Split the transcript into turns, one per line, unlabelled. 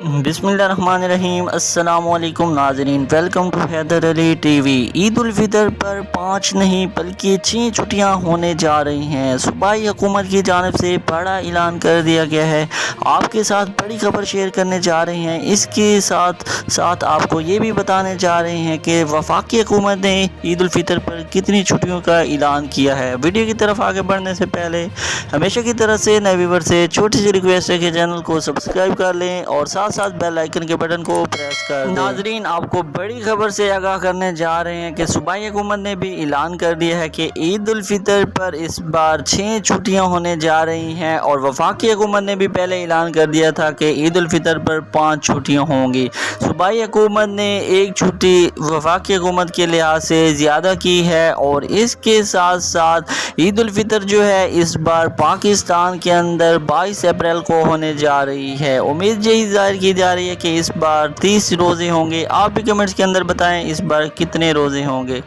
बिस्मिल्लाहिर्रहमानिर्रहीम। अस्सलाम वालेकुम नाज़रीन, welcome to Haider Ali TV. Eid ul Fitr पर 5 नहीं बल्कि 6 छुट्टियां होने जा रही हैं। सूबाई हुकूमत की जानिब से बड़ा ऐलान कर दिया गया है। आपके साथ बड़ी खबर शेयर करने जा रहे हैं। इसके साथ साथ आपको ये भी बताने जा रहे हैं कि वफाकी हुकूमत ने ईद उल फितर पर कितनी छुट्टियों का ऐलान किया है। वीडियो की तरफ आगे बढ़ने से पहले हमेशा की तरह से नए व्यूअर से छोटी सी रिक्वेस्ट है कि चैनल को सब्सक्राइब कर लें और साथ साथ बेल आइकन के बटन को प्रेस कर दें। नाजरीन, आपको बड़ी खबर से आगाह करने जा रहे हैं कि सूबाई हुकूमत ने भी ऐलान कर दिया है कि ईद उल फितर पर इस बार 6 छुट्टियां होने जा रही हैं और वफाकी हुकूमत ने भी पहले ऐलान कर दिया था कि ईद उल फितर पर 5 छुट्टियां होंगी। सूबाई हुकूमत ने एक छुट्टी वफाकी हुकूमत के लिहाज से ज़्यादा की है और इसके साथ साथ ईद उल फितर जो है इस बार पाकिस्तान के अंदर 22 अप्रैल को होने जा रही है। उम्मीद यही जाहिर की जा रही है कि इस बार 30 रोज़े होंगे। आप भी कमेंट्स के अंदर बताएं इस बार कितने रोज़े होंगे।